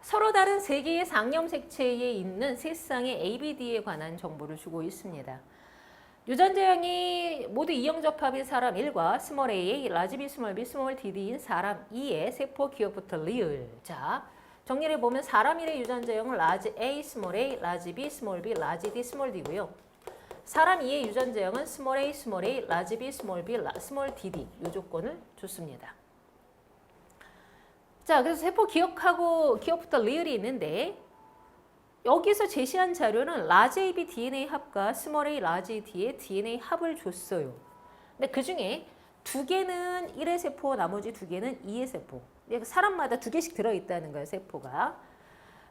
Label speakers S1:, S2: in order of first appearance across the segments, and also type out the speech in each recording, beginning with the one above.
S1: 서로 다른 세 개의 상염 색채에 있는 세 쌍의 ABD에 관한 정보를 주고 있습니다. 유전자형이 모두 E형 접합인 사람 1과 스몰 a, 라지 B, 스몰 b, 스몰 dd인 사람 2의 세포 기억부터 리을. 자, 정리를 해보면 사람 1의 유전자형은 라지 A, 라지 B, 스몰 b, 라지 D, 스몰 d고요. 사람 2의 유전자형은 스몰 a, 라지 B, 스몰 b, 스몰 dd 이 조건을 줬습니다. 자, 그래서 세포 기억부터 리을이 있는데 여기서 제시한 자료는 라지 AB DNA 합과 스몰 a 라지 D의 DNA 합을 줬어요. 근데 그 중에 두 개는 1의 세포, 나머지 두 개는 2의 세포. 사람마다 두 개씩 들어있다는 거예요, 세포가.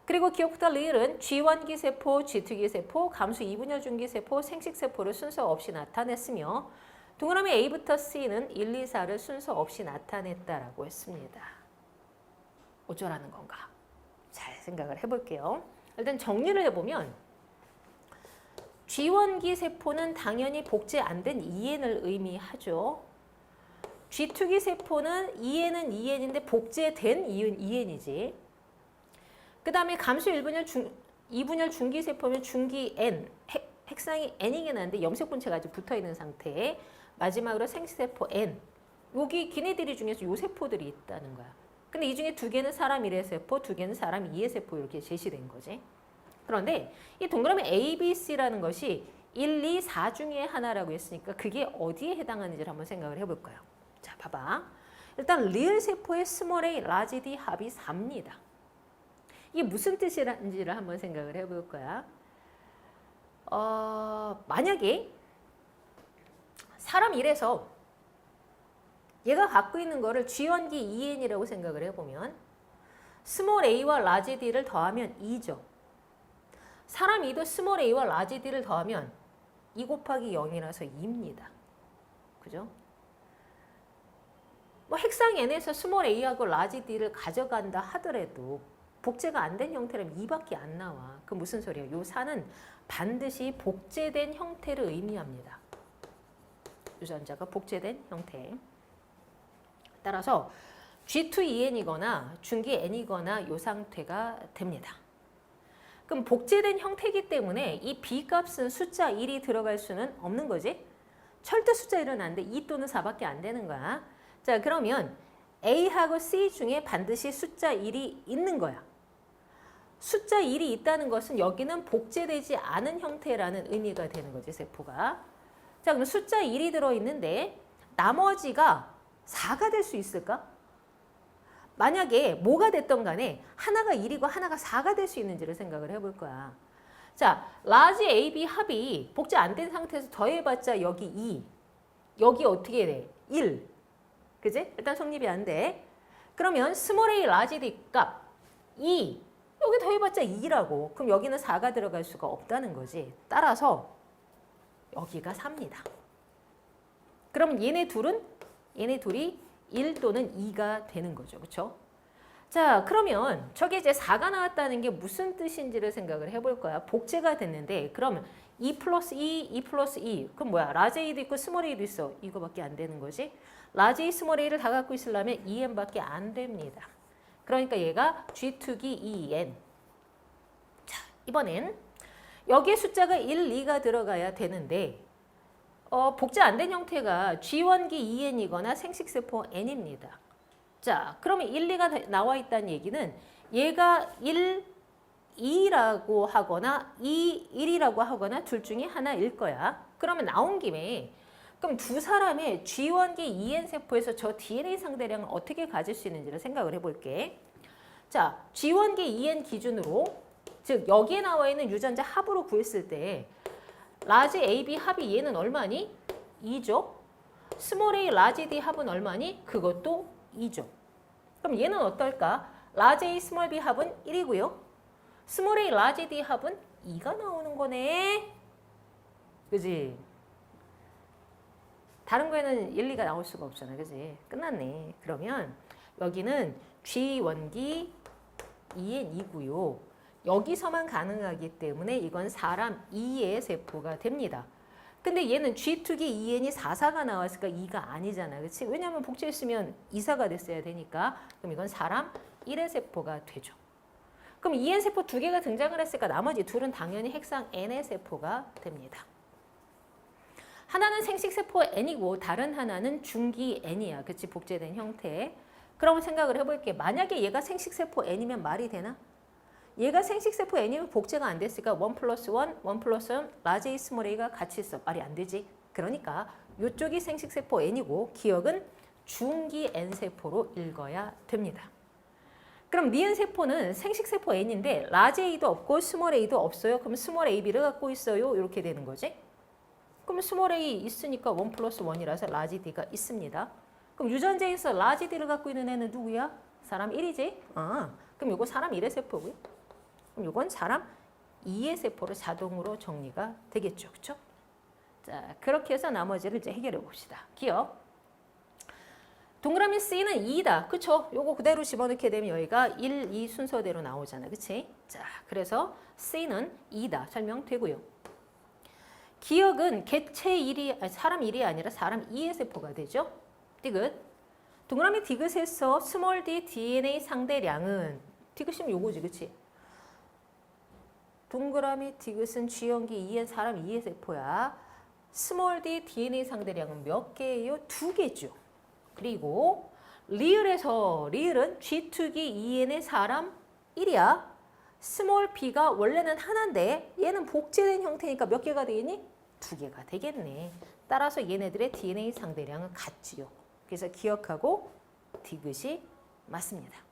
S1: 그리고 기억부터 리을은 G1기 세포, G2기 세포, 감수 2분열 중기 세포, 생식 세포를 순서 없이 나타냈으며 동그라미 A부터 C는 1, 2, 4를 순서 없이 나타냈다라고 했습니다. 어쩌라는 건가? 잘 생각을 해볼게요. 일단 정리를 해보면 G1기 세포는 당연히 복제 안 된 EN을 의미하죠. G2기 세포는 EN은 EN인데 복제된 EN이지. 그 다음에 감수 2분열 중기 세포면 중기 N, 핵상이 N이긴 한데 염색 분체가 아직 붙어있는 상태에 마지막으로 생식세포 N. 여기 기네들이 중에서 요 세포들이 있다는 거야. 근데 이 중에 두 개는 사람 1의 세포, 두 개는 사람 2의 세포 이렇게 제시된 거지. 그런데 이 동그라미 A, B, C라는 것이 1, 2, 4 중에 하나라고 했으니까 그게 어디에 해당하는지를 한번 생각을 해볼까요? 자, 봐봐. 일단 리을 세포의 스몰 a, 라지 D 합이 4입니다. 이게 무슨 뜻이란지를 한번 생각을 해볼 거야. 만약에 사람 1에서 얘가 갖고 있는 거를 G1기 EN이라고 생각을 해보면 스몰 a와 라지 D를 더하면 2죠. 사람 2도 스몰 a와 라지 D를 더하면 2 곱하기 0이라서 2입니다. 그죠? 뭐 핵상 N에서 스몰 a하고 라지 D를 가져간다 하더라도 복제가 안 된 형태라면 2밖에 안 나와. 그 무슨 소리야? 요 4는 반드시 복제된 형태를 의미합니다. 유전자가 복제된 형태. 따라서 G2EN이거나 중기 N이거나 요 상태가 됩니다. 그럼 복제된 형태이기 때문에 이 B값은 숫자 1이 들어갈 수는 없는 거지. 절대 숫자 1은 안 돼. 2 또는 4밖에 안 되는 거야. 자, 그러면 A하고 C 중에 반드시 숫자 1이 있는 거야. 숫자 1이 있다는 것은 여기는 복제되지 않은 형태라는 의미가 되는 거지, 세포가. 자, 그럼 숫자 1이 들어있는데 나머지가 4가 될 수 있을까? 만약에 뭐가 됐던 간에 하나가 1이고 하나가 4가 될 수 있는지를 생각을 해볼 거야. 자, 라지 AB 합이 복제 안 된 상태에서 더해봤자 여기 2. 여기 어떻게 돼? 1. 그지? 일단 성립이 안 돼. 그러면 스몰 a 라지 D 값 2. 여기 더해봤자 2라고. 그럼 여기는 4가 들어갈 수가 없다는 거지. 따라서 여기가 4입니다. 그럼 얘네 둘이 1 또는 2가 되는 거죠. 그렇죠? 자, 그러면 저게 이제 4가 나왔다는 게 무슨 뜻인지를 생각을 해볼 거야. 복제가 됐는데 그러면 2 플러스 2 플러스 2. 그럼 뭐야? 라지 A도 있고 스몰 a도 있어. 이거밖에 안 되는 거지. 라지 A, 스몰 a를 다 갖고 있으려면 EN밖에 안 됩니다. 그러니까 얘가 G2기 EN. 자, 이번엔 여기에 숫자가 1, 2가 들어가야 되는데 복제 안 된 형태가 G1기 EN이거나 생식세포 N입니다. 자, 그러면 1, 2가 나와 있다는 얘기는 얘가 1, 2라고 하거나 2, 1이라고 하거나 둘 중에 하나일 거야. 그러면 나온 김에 그럼 두 사람의 G1기 EN 세포에서 저 DNA 상대량을 어떻게 가질 수 있는지를 생각을 해볼게. 자, G1기 EN 기준으로 즉 여기에 나와 있는 유전자 합으로 구했을 때 라지 AB 합이 얘는 얼마니? 2죠. 스몰 a 라지 D 합은 얼마니? 그것도 2죠. 그럼 얘는 어떨까? 라지 A 스몰 B 합은 1이고요. 스몰 a 라지 D 합은 2가 나오는 거네. 그지? 다른 거에는 1, 2가 나올 수가 없잖아. 그지? 끝났네. 그러면 여기는 G1기 EN이고요. 여기서만 가능하기 때문에 이건 사람 2의 세포가 됩니다. 근데 얘는 G2기 EN이 4가 나왔으니까 2가 아니잖아. 그렇지? 왜냐하면 복제했으면 2사가 됐어야 되니까. 그럼 이건 사람 1의 세포가 되죠. 그럼 EN 세포 두 개가 등장을 했으니까 나머지 둘은 당연히 핵상 N의 세포가 됩니다. 하나는 생식세포 N이고 다른 하나는 중기 N이야. 그치? 복제된 형태. 그럼 생각을 해볼게. 만약에 얘가 생식세포 N이면 말이 되나? 얘가 생식세포 N이면 복제가 안 됐으니까 1 플러스 1, 1 플러스 1, 라지 A, 스몰 A가 같이 있어. 말이 안 되지. 그러니까 이쪽이 생식세포 N이고 기억은 중기 N세포로 읽어야 됩니다. 그럼 니은 세포는 생식세포 N인데 라지 A도 없고 스몰 A도 없어요. 그럼 스몰 AB를 갖고 있어요. 이렇게 되는 거지. 그럼 스몰 A 있으니까 1 플러스 1이라서 라지 D가 있습니다. 그럼 유전자에서 라지 D를 갖고 있는 애는 누구야? 사람 1이지? 그럼 이거 사람 1의 세포고요. 그럼 이건 사람 2의 세포로 자동으로 정리가 되겠죠. 그렇죠? 자, 그렇게 해서 나머지를 이제 해결해 봅시다. 기억. 동그라미 C는 2다. 그쵸? 요거 그대로 집어넣게 되면 여기가 1, 2 순서대로 나오잖아. 그치? 자, 그래서 C는 2다. 설명되고요. 기억은 개체 1이, 사람 1이 아니라 사람 2의 세포가 되죠. 디귿. 동그라미 디귿에서 스몰 d DNA 상대량은 디귿이면 요거지. 그치? 동그라미 디귿은 G연기 2의 사람 2의 세포야. 스몰 d DNA 상대량은 몇 개예요? 2개죠. 그리고 리을에서 리을은 G2기 2N의 사람 1이야. 스몰 b가 원래는 하나인데 얘는 복제된 형태니까 몇 개가 되겠니? 2개가 되겠네. 따라서 얘네들의 DNA 상대량은 같지요. 그래서 기억하고 디귿이 맞습니다.